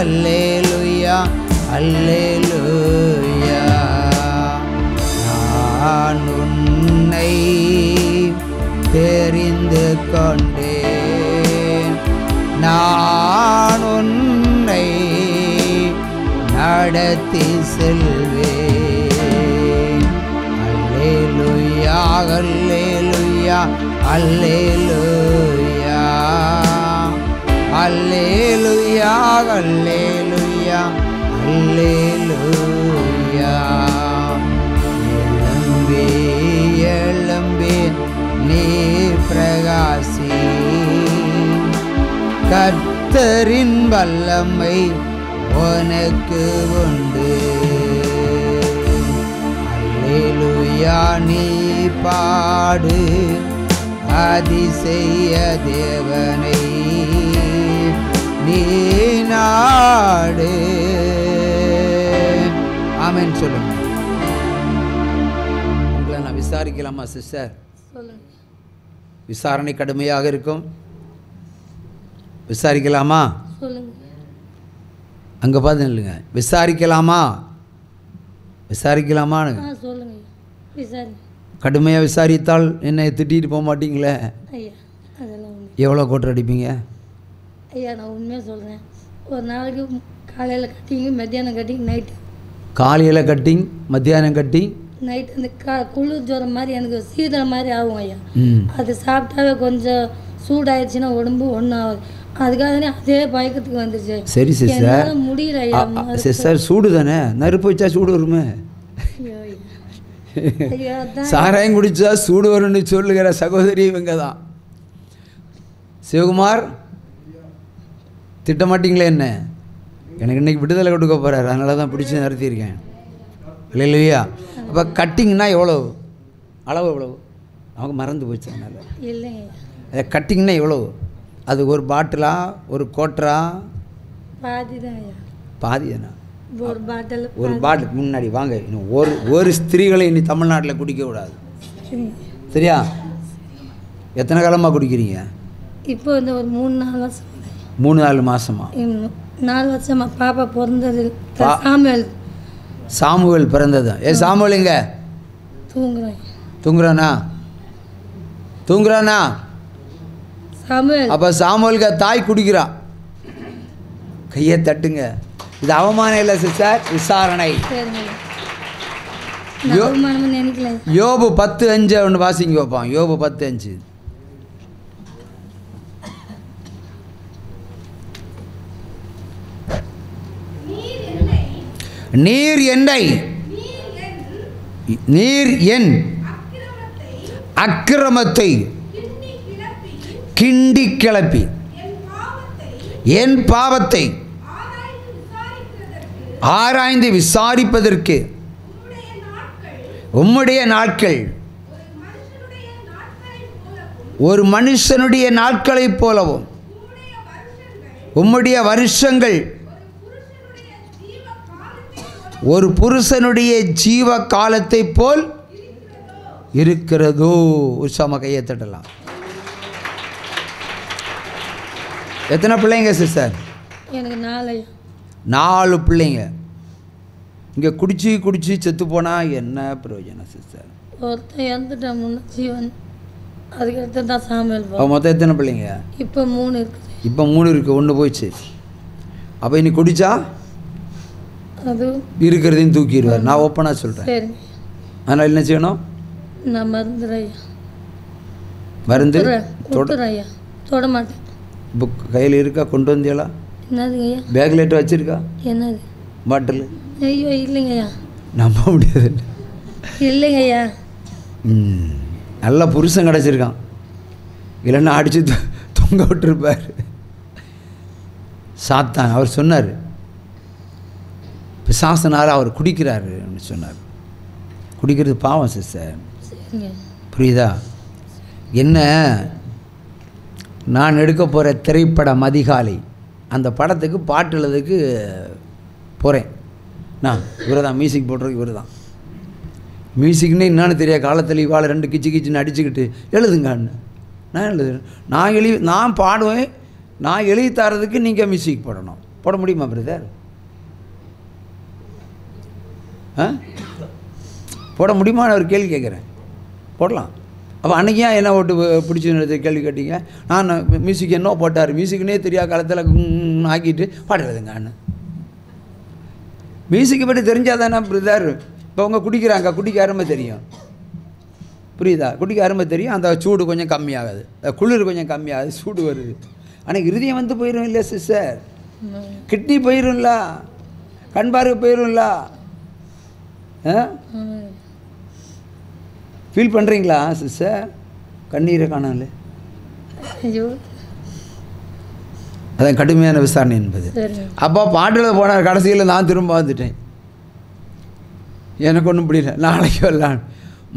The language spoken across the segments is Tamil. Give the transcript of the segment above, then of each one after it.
அல்லேலூயா அல்லேலூயா. நான் உன்னை தெரிந்து கொண்டேன், நான் உன்னை நடத்தி செல்வேன். அல்லேலூயா அல்லேலூயா அல்லேலூயா அல்லேலூயா அல்லேலூயா அல்லேலூயா. எழும்பி எழும்பி நீ பிரகாசி, கர்த்தரின் வல்லமை உனக்கு உண்டு. அல்லேலூயா நீ பாடு அதிசய தேவனை நீ நாடு. ஆமென் சொல்லுங்க. உங்களை நான் விசாரிக்கலாமா சிஸ்டர்? விசாரணை கடுமையாக இருக்கும், விசாரிக்கலாமா? அங்கே பார்த்து இல்லைங்க, விசாரிக்கலாமா? விசாரிக்கலாமான்னு கடுமையாக விசாரித்தால் என்னை திட்டிட்டு போக மாட்டீங்களே? எவ்வளோ கோட்டர் அடிப்பீங்க? ஐயா நான் உண்மையாக சொல்கிறேன், ஒரு நாளைக்கு காலையில் கட்டிங், மத்தியானம் கட்டிங், நைட்டு. காலையில் கட்டிங், மத்தியானம் கட்டிங், நைட்டு அந்த குளிர் ஜுரம் மாதிரி எனக்கு சீதளம் மாதிரி ஆகும் ஐயா. அது சாப்பிட்டாவே கொஞ்சம் சூடாயிடுச்சுன்னா உடம்பு ஒன்றும் ஆகுது. அதுக்காகவே அதே பயக்கத்துக்கு வந்துருச்சு. சரி சிஸ்டர், முடியல ஐயா. சிஸ்டர் சூடு தானே, நெருப்பு வச்சா சூடு வருமே. சாராயம் குடிச்சா சூடு வரும்னு சொல்லுகிற சகோதரி இவங்க தான். சிவகுமார் திட்டமாட்டிங்களே என்ன? எனக்கு இன்னைக்கு விடுதலை கொடுக்க போகிறார், அதனால தான் பிடிச்சி நிறுத்தியிருக்கேன். இல்லையா? அப்போ கட்டிங்னா எவ்வளோ அளவு? எவ்வளவு அவங்க மறந்து போச்சு. அதனால் இல்லைங்க, கட்டிங்னா எவ்வளோ? அது ஒரு பாட்டிலா, ஒரு கோட்டரா? பாதி தான். பாதி தானே? ஒரு பாட்டில் முன்னாடி வாங்க. இன்னும் ஒரு ஸ்திரீகளை இனி தமிழ்நாட்டில் குடிக்க கூடாது, சரியா? எத்தனை காலமாக குடிக்கிறீங்க? இப்போ வந்து ஒரு 3-4 வருஷம். 3-4 மாதமா? 4 வருஷமா. பாப்பா பிறந்தது சாமுவேல் பிறந்தது. சாமுவேல் எங்க தூங்குறானா? அப்போ சாமுவேலுக்கு தாய் குடிக்கிறா. கையை தட்டுங்க. இது அவமானம் இல்லை சிஸ்டர், விசாரணை. யோபு 10:5 ஒன்று வாசிங்க வைப்பான். யோபு 10:5. நீர் என் அக்கிரமத்தை கிண்டி கிளப்பி என் பாவத்தை ஆராய்ந்து விசாரிப்பதற்கு உம்முடைய நாட்கள் ஒரு மனுஷனுடைய நாட்களைப் போலவும் உம்முடைய வருஷங்கள் ஒரு புருஷனுடைய ஜீவ காலத்தை போல் இருக்கிறதோ. உற்சாம கையை தட்டலாம். எத்தனை பிள்ளைங்க சிஸ்டர்? எனக்கு 4 பிள்ளைங்க. இங்கே குடிச்சு செத்து போனால் என்ன பிரயோஜனம் சிஸ்டர்? ஒருத்தன் இறந்துட்டான் முன்ன ஜீவன், அதுக்கடுத்து தான் சாமியல். மொத்தம் எத்தனை பிள்ளைங்க? இப்போ 3 இருக்குது. இப்போ 3 இருக்குது, 1 போயிடுச்சு. அப்போ இனி குடித்தா அது இருக்கிறதையும் தூக்கிடுவார். நான் ஓப்பனாக சொல்கிறேன். சரி, அதனால் என்ன செய்யணும்? நான் மருந்து தொட மாட்டேன். புக் கையில் இருக்கா? கொண்டு வந்தியலா? என்னதுங்கய்யா? பேக்லேட்டு வச்சுருக்கா? என்னது பாட்டில்? ஐயோ இல்லைங்கய்யா. நம்ப முடியாது. இல்லைங்கய்யா. நல்ல புருஷன் கிடச்சிருக்கான், இல்லைன்னா அடித்து தொங்க விட்டுருப்பார். சாத்தான் அவர் சொன்னார், பிசாசனால அவர் குடிக்கிறாருன்னு சொன்னார். குடிக்கிறது பாவம் சிஸ்டர், புரியுதா? என்ன, நான் எடுக்க போகிற திரைப்படம் அதிகாலை, அந்த படத்துக்கு பாட்டு எழுதுக்கு போகிறேன். நான் இவர் தான் மியூசிக் போடுறது, இவர் தான் மியூசிக்னு என்னான்னு தெரியாது. காலத்தில் இவாள் 2 கிச்சுன்னு அடிச்சுக்கிட்டு எழுதுங்கன்னு நான் எழுதுறேன். நான் பாடுவேன், நான் எழுதி தரதுக்கு நீங்கள் மியூசிக் போடணும். போட முடியுமா பிரதர்? போட முடியுமான்னு ஒரு கேள்வி கேட்குறேன். போடலாம். அப்போ அன்றைக்கி ஏன் என்ன ஓட்டு பிடிச்சி கேள்வி கேட்டீங்க? நான் மியூசிக் என்ன போட்டார், மியூசிக்னே தெரியாத காலத்தில் ஆக்கிட்டு பாடுறதுங்க அண்ணன். மியூசிக்கை பற்றி தெரிஞ்சால் தானே பிரதர். இப்போ அவங்க குடிக்கிறாங்க, குடிக்க அருமை தெரியும், புரியுதா? குடிக்க அருமை தெரியும். அந்த சூடு கொஞ்சம் கம்மியாகுது, குளிர் கொஞ்சம் கம்மியாகுது, சூடு வருது. ஆனால் இருதயம் வந்து போயிடும் இல்லை சிஸ்டர்? கிட்னி போயிடும்ல, கண் பார்வை போயிடும்ல. ஃபீல் பண்ணுறீங்களா சிஸ்டர்? கண்ணீரை காணல. அதான் கடுமையான விசாரணை என்பது. அப்போ பாட்டில் போனார். கடைசியில் நான் திரும்ப வந்துட்டேன். எனக்கு ஒன்றும் புரியல. நாளைக்கு வரலாம்,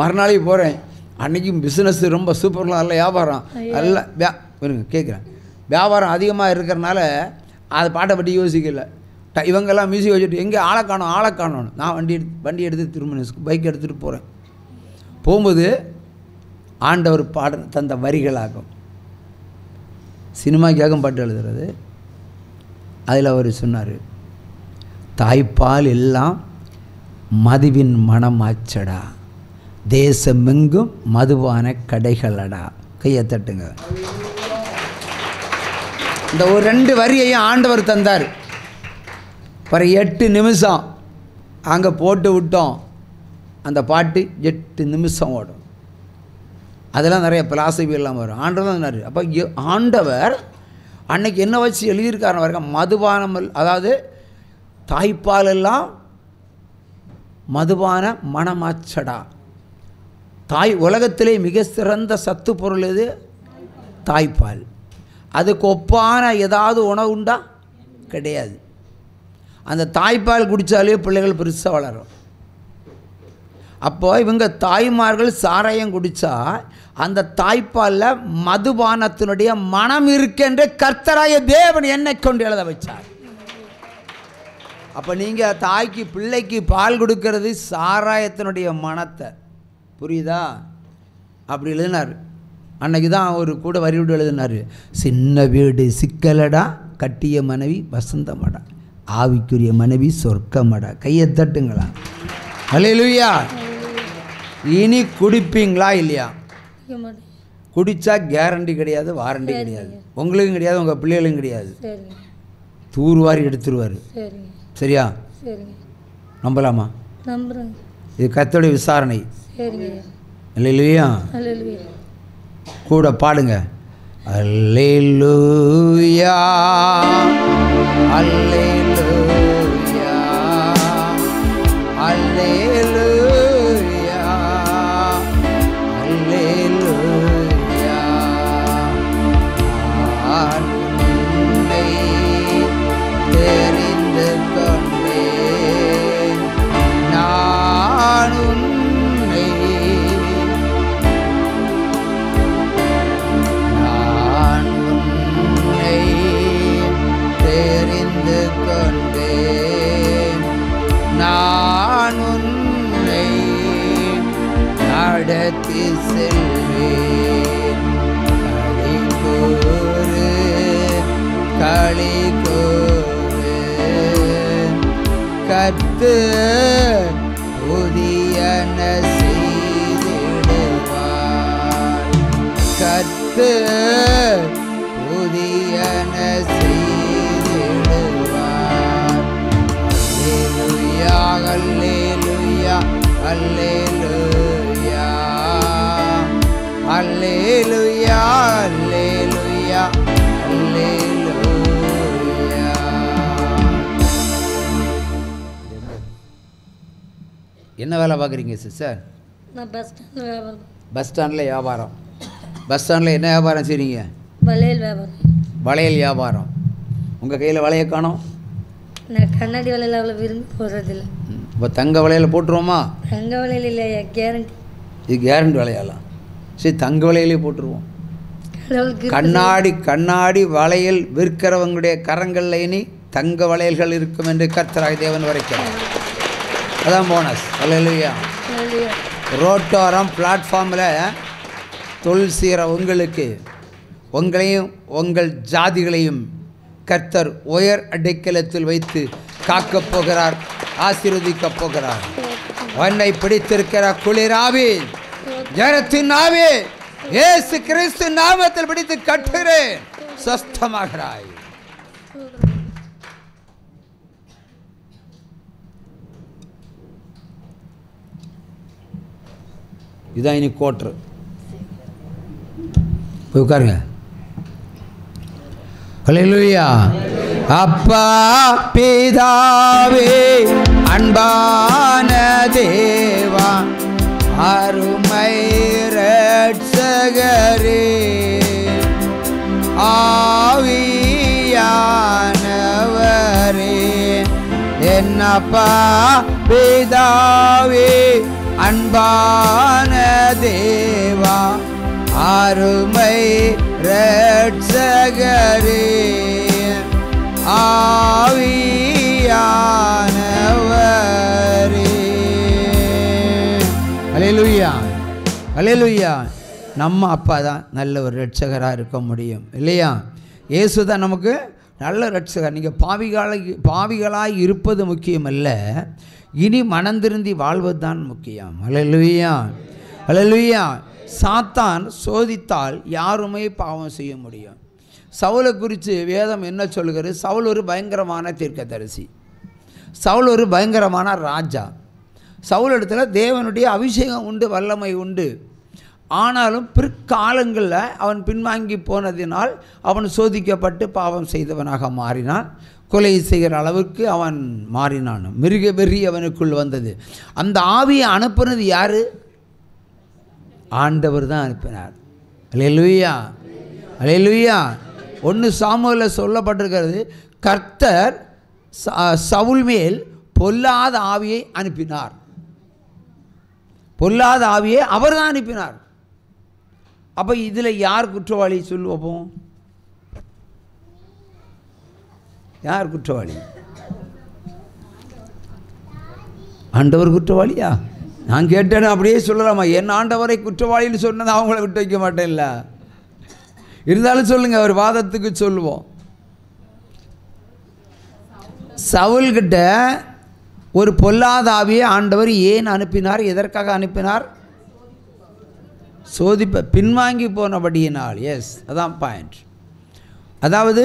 மறுநாளைக்கு போகிறேன். அன்றைக்கும் பிஸ்னஸ் ரொம்ப சூப்பர்லாம், நல்ல வியாபாரம், நல்ல இருங்க கேட்குறேன். வியாபாரம் அதிகமாக இருக்கிறனால அது பாட்டை பற்றி யோசிக்கல. இவங்கெல்லாம் மியூசிக் வச்சுட்டு எங்கே ஆளை காணணும். நான் வண்டி எடுத்து திரும்ப பைக் எடுத்துகிட்டு போகிறேன். போகும்போது ஆண்டவர் தந்த வரிகளாகும். சினிமாக்காக பாட்டு எழுதுறது. அதில் அவர் சொன்னார், தாய்ப்பால் எல்லாம் மதுவின் மனமாச்சடா, தேசமெங்கும் மதுவான கடைகளடா. கையை தட்டுங்க. இந்த ஒரு 2 வரியையும் ஆண்டவர் தந்தார். பிற 8 நிமிஷம் அங்கே போட்டு விட்டோம். அந்த பாட்டு 8 நிமிஷம் ஓடும். அதெல்லாம் நிறைய பிலாசபிலாம் வரும். ஆண்டவர் தான் சொன்னார். அப்போ ஆண்டவர் அன்னைக்கு என்ன வச்சு எழுதியிருக்காருன்னு பாருங்க, மதுபானம், அதாவது தாய்ப்பால் எல்லாம் மதுபான மனமாச்சடா. உலகத்திலே மிக சிறந்த சத்து பொருள் எது? தாய்ப்பால். அதுக்கு ஒப்பான ஏதாவது உணவு உண்டா? கிடையாது. அந்த தாய்ப்பால் குடித்தாலே பிள்ளைகள் பெருசாக வளரும். அப்போ இவங்க தாய்மார்கள் சாராயம் குடித்தா அந்த தாய்ப்பாலில் மதுபானத்தினுடைய மனம் இருக்கின்ற கர்த்தராய தேவன் என்னை கொண்டு எழுத வச்சார். அப்போ நீங்கள் தாய்க்கு பிள்ளைக்கு பால் கொடுக்கறது சாராயத்தினுடைய மனத்தை, புரியுதா? அப்படி எழுதினார். அன்னைக்கு தான் ஒரு கூட வரி விட்டு எழுதினார், சின்ன வீடு சிக்கலடா, கட்டிய மனைவி வசந்தமடா, ஆவிக்குரிய மனைவி சொர்க்கமடா. கையை தட்டுங்களா? அல்லேலூயா. இனி குடிப்பீங்களா இல்லையா? குடித்தா கேரண்டி கிடையாது, வாரண்டி கிடையாது. உங்களுக்கும் கிடையாது, உங்கள் பிள்ளைகளுக்கும் கிடையாது. தூர்வாரி எடுத்துருவார். சரியா? நம்பலாமா? இது கர்த்தருடைய விசாரணை. அல்லேலூயா. கூட பாடுங்க. அல்லேலூயா அல்லேலூயா அல்லேலூயா அல்லேலூயா. நான் உன்னை தெரிந்து கொண்டேன், நான் உன்னை தெரிந்து கொண்டேன், நான் உன்னை நடத்தி செல்வேன். களி கூறு கர்த்தர் புதியன செய்திடுவார், கர்த்தர் புதியன செய்திடுவார். அல்லேலூயா அல்லேலூயா அல்லேலூயா அல்லேலூயா அல்லேலூயா. என்ன வேலை பார்க்குறீங்க சிஸ்டர்? பஸ் ஸ்டாண்டில் வியாபாரம். பஸ் ஸ்டாண்டில் என்ன வியாபாரம் செய்கிறீங்க? வளையல் வியாபாரம். வளையல் வியாபாரம். உங்கள் கையில் வளைய காணோம்? நான் கண்ணாடி வளையல் அவ்வளோ விரும்பி போடுறதில்ல. இப்போ தங்க வளையல் போட்டுருவோமா? தங்க வளையல் இல்லையா, கேரண்டி. இது கேரண்டி வளையலாம். சரி, தங்க வளையலே போட்டுருவோம். கண்ணாடி வளையல் விற்கிறவங்களுடைய கரங்களில் இனி தங்க வளையல்கள் இருக்கும் என்று கர்த்தராகிய தேவன் வரைக்கிறார். அதான் போனஸ். அல்லேலூயா. ரோட்டோரம் பிளாட்ஃபார்மில் தொழில் செய்கிற உங்களுக்கு, உங்களையும் உங்கள் ஜாதிகளையும் கர்த்தர் உயர் அடைக்கலத்தில் வைத்து காக்கப் போகிறார், ஆசீர்வதிக்கப் போகிறார். உன்னை பிடித்திருக்கிற குளிராவே, ஜரத்தின் ஆவே, இயேசு கிறிஸ்து நாமத்தில் பிடித்து கட்டுகிறேன், சொஸ்தமாகிறாய். இதான் இனி கோட்ரு. போய் உட்காருங்க. ஹல்லேலூயா. அப்பா பிதாவே, அன்பான தேவா, அருமை இரட்சகரே, ஆவியானவரே, என்னப்பா பிதாவே, அன்பான தேவா, அருமை இரட்சகரே, ஆவியானவரே. அல்லேலூயா, அல்லேலூயா. நம்ம அப்பா தான் நல்ல ஒரு இரட்சகராக இருக்க முடியும் இல்லையா? இயேசு தான் நமக்கு நல்ல இரட்சகர். நீங்கள் பாவிகளாய் இருப்பது முக்கியமல்ல, இனி மனந்திருந்தி வாழ்வது தான் முக்கியம். அல்லேலூயா, அல்லேலூயா. சாத்தான் சோதித்தால் யாருமே பாவம் செய்ய முடியும். சவுலை குறித்து வேதம் என்ன சொல்கிறது? சவுல் ஒரு பயங்கரமான தீர்க்கதரிசி, சவுல் ஒரு பயங்கரமான ராஜா. சவுல் இடத்துல தேவனுடைய அபிஷேகம் உண்டு, வல்லமை உண்டு. ஆனாலும் பிற்காலங்களில் அவன் பின்வாங்கி போனதினால் அவன் சோதிக்கப்பட்டு பாவம் செய்தவனாக மாறினான். கொலை செய்கிற அளவுக்கு அவன் மாறினான். மிருக வெறி அவனுக்குள் வந்தது. அந்த ஆவியை அனுப்புனது யார்? ஆண்டவர் தான் அனுப்பினார். அல்லேலூயா, அல்லேலூயா. 1 சாமுவேலில் சொல்லப்பட்டிருக்கிறது, கர்த்தர் சவுல் மேல் பொல்லாத ஆவியை அனுப்பினார். பொல்லாத ஆவியை அவர் தான் அனுப்பினார். அப்போ இதில் யார் குற்றவாளி சொல்லுவோம்? யார் குற்றவாளி? ஆண்டவர் குற்றவாளியா? நான் கேட்டேன்னு அப்படியே சொல்லலாமா? என் ஆண்டவரை குற்றவாளின்னு சொன்னதை அவங்கள விட்டு வைக்க மாட்டேன்ல. இருந்தாலும் சொல்லுங்க, அவர் வாதத்துக்கு சொல்லுவோம். சவுல்கிட்ட ஒரு பொல்லாத ஆவியை ஆண்டவர் ஏன் அனுப்பினார்? எதற்காக அனுப்பினார்? சோதிப்ப, பின்வாங்கி போனபடியினால். எஸ், அதான் பாயிண்ட். அதாவது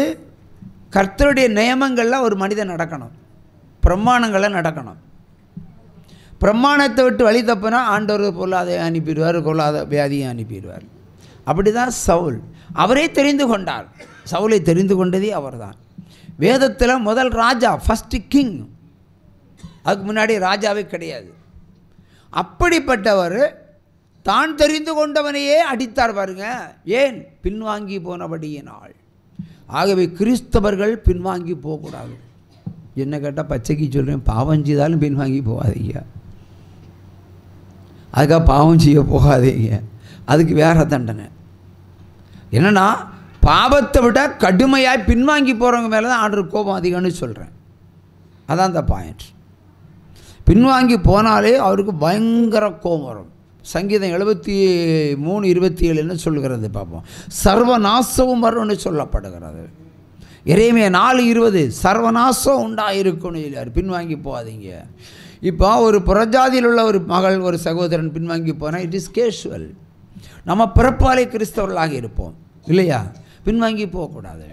கர்த்தருடைய நியமங்களில் ஒரு மனிதன் நடக்கணும், பிரமாணங்களை நடக்கணும். பிரமாணத்தை விட்டு வழி தப்புனா ஆண்டவர் பொல்லாத அனுப்பிடுவார், கொள்ளாத வியாதியை அனுப்பிடுவார். அப்படி தான் சவுல். அவரே தெரிந்து கொண்டார். சவுலை தெரிந்து கொண்டதே அவர் தான். வேதத்தில் முதல் ராஜா, ஃபஸ்ட்டு கிங். அதுக்கு முன்னாடி ராஜாவே கிடையாது. அப்படிப்பட்டவர் தான் தெரிந்து கொண்டவனையே அடித்தார் பாருங்க. ஏன்? பின்வாங்கி போனபடியினால். ஆகவே கிறிஸ்தவர்கள் பின்வாங்கி போகக்கூடாது. என்ன கேட்டால் பச்சைக்கு சொல்கிறேன், பாவம் செய்தாலும் பின்வாங்கி போகாதீங்க. அதுக்காக பாவம் செய்ய போகாதீங்க, அதுக்கு வேற தண்டனை. என்னென்னா, பாவத்தை விட கடுமையாக பின்வாங்கி போகிறவங்க மேலே தான் ஆண்டவர் கோபம் அதிகம்னு சொல்கிறேன். அதான் அந்த பாயிண்ட். பின்வாங்கி போனாலே அவருக்கு பயங்கர கோபம் வரும். சங்கீதம் 73:27 சொல்லுகிறது பார்ப்போம். சர்வநாசமும் வரும்னு சொல்லப்படுகிறது. எரேமியா 4:20 சர்வநாசம் உண்டாயிருக்குன்னு சொல்லியார். பின்வாங்கி போகாதீங்க. இப்போ ஒரு புறஜாதியில் உள்ள ஒரு மகள், ஒரு சகோதரன் பின்வாங்கி போனால் இட் இஸ் கேஷுவல். நம்ம பிறப்பாலே கிறிஸ்தவர்களாக இருப்போம் இல்லையா? பின்வாங்கி போகக்கூடாது.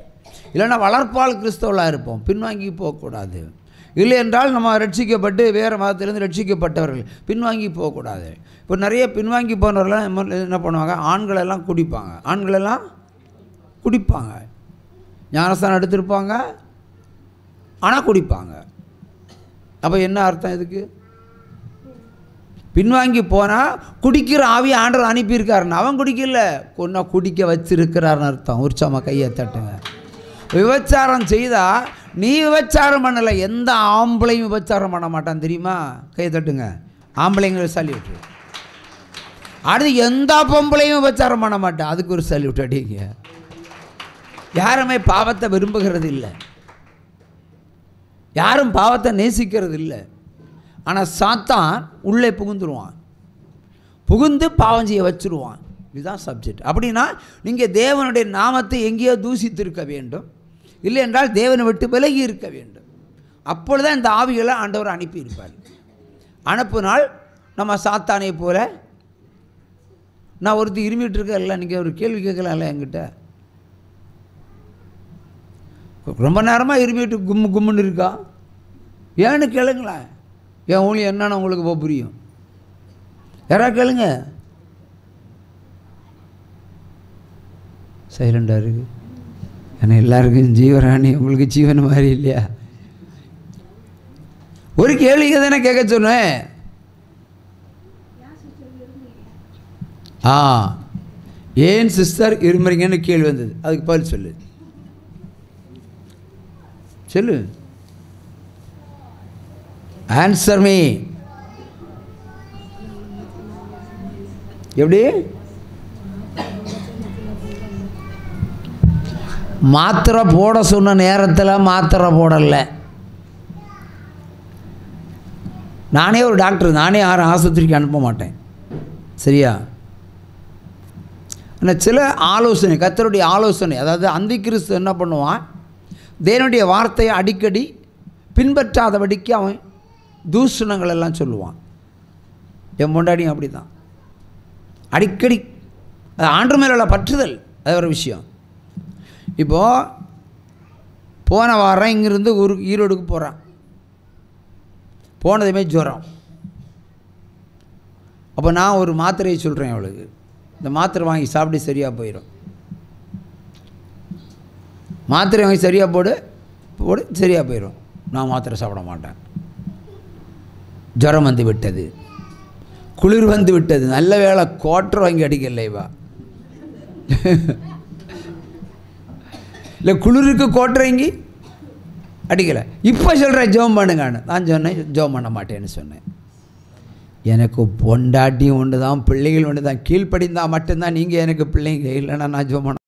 இல்லைன்னா வளர்ப்பால் கிறிஸ்தவர்களாக இருப்போம், பின்வாங்கி போகக்கூடாது. இல்லை என்றால் நம்ம ரட்சிக்கப்பட்டு வேறு மதத்திலேருந்து ரட்சிக்கப்பட்டவர்கள் பின்வாங்கி போகக்கூடாது. இப்போ நிறைய பின்வாங்கி போனவர்கள்லாம் என்ன பண்ணுவாங்க? ஆண்களெல்லாம் குடிப்பாங்க, ஆண்களெல்லாம் குடிப்பாங்க, ஞானஸ்தானம் எடுத்திருப்பாங்க, ஆனால் குடிப்பாங்க. அப்போ என்ன அர்த்தம் இதுக்கு? பின்வாங்கி போனால் குடிக்கிற ஆவியை ஆண்டவர் அனுப்பியிருக்காருன்னு. அவன் குடிக்கல, கொன்னா குடிக்க வச்சிருக்கிறாருன்னு அர்த்தம். உற்சாகமாக கையை தட்டுங்க. விபச்சாரம் செய்தால் நீ விபச்சாரம் பண்ணலை, எந்த ஆம்பளையும் விபச்சாரம் பண்ண மாட்டான் தெரியுமா? கையை தட்டுங்க. ஆம்பளைங்களை சல்யூட். அடுத்து எந்த பொம்பளையும் விபச்சாரம் பண்ண மாட்டான், அதுக்கு ஒரு சல்யூட் அடிங்க. யாருமே பாவத்தை விரும்புகிறது இல்லை, யாரும் பாவத்தை நேசிக்கிறது இல்லை. ஆனால் சாத்தான் உள்ளே புகுந்துருவான், புகுந்து பாவம் செய்ய வச்சுருவான். இதுதான் சப்ஜெக்ட். அப்படின்னா நீங்கள் தேவனுடைய நாமத்தை எங்கேயோ தூசித்திருக்க வேண்டும், இல்லை என்றால் தேவனை விட்டு விலகி இருக்க வேண்டும். அப்பொழுதுதான் இந்த ஆவிகளை ஆண்டவர் அனுப்பியிருப்பார். அனுப்புனால் நம்ம சாத்தானை போல, நான் ஒருத்தர் இருமிட்டு இருக்கல, நீங்கள் ஒரு கேள்வி கேட்கலாம்ல என்கிட்ட, ரொம்ப நேரமாக இருமிட்டு கும்முன்னு இருக்கா, ஏன்னு கேளுங்களேன். என் ஊழியம் என்னன்னு உங்களுக்கு போக புரியும். யாராவது கேளுங்க. சைலண்டாக இருக்குது. ஏன்னா எல்லாருக்கும் ஜீவராணி, உங்களுக்கு ஜீவன் மாதிரி இல்லையா? ஒரு கேள்விக்கு தானே கேட்க சொன்னேன். ஏன் சிஸ்டர் இருமுறீங்கன்னு கேள்வி வந்தது. அதுக்கு பதில் சொல்லு. சொல்லு. Answer me. எப்படி? மாத்திரை போட சொன்ன நேரத்தில் மாத்திரை போடலை. நானே ஒரு டாக்டர், நானே யாரும் ஆஸ்பத்திரிக்கு அனுப்ப மாட்டேன். சரியா? ஆனால் சில ஆலோசனை, கர்த்தருடைய ஆலோசனை, அதாவது அந்தி கிறிஸ்து என்ன பண்ணுவான், தேவனுடைய வார்த்தையை அடிக்கடி பின்பற்றாதபடிக்கு அவன் தூஷணங்கள் எல்லாம் சொல்லுவான். என் பொண்டாடியும் அப்படி தான். அடிக்கடி அது ஆண்டு மேலே உள்ள பற்றுதல், அது ஒரு விஷயம். இப்போது போன வாரம் இங்கேருந்து ஈரோடுக்கு போகிறான். போனதுமே ஜுரம். அப்போ நான் ஒரு மாத்திரையை சொல்கிறேன் அவளுக்கு, இந்த மாத்திரை வாங்கி சாப்பிட்டு சரியாக போயிடும். மாத்திரை வாங்கி சரியாக போடு சரியாக போயிடும். நான் மாத்திரை சாப்பிட மாட்டேன். ஜுரம் வந்து விட்டது, குளிர் வந்து விட்டது. நல்ல வேளை கோட்டர் வாங்கி அடிக்கல இவா. இல்லை குளிருக்கு கோட்டர் வாங்கி அடிக்கலை. இப்போ சொல்கிறேன் ஜெபம் பண்ணுங்கன்னு. நான் சொன்னேன் ஜெபம் பண்ண மாட்டேன்னு சொன்னேன். எனக்கு பொண்டாட்டியும் ஒன்று தான், பிள்ளைகள் ஒன்று தான். கீழ்ப்படிந்தால் மட்டும்தான் நீங்கள் எனக்கு பிள்ளைங்க, இல்லைன்னா நான் ஜெபம் பண்ண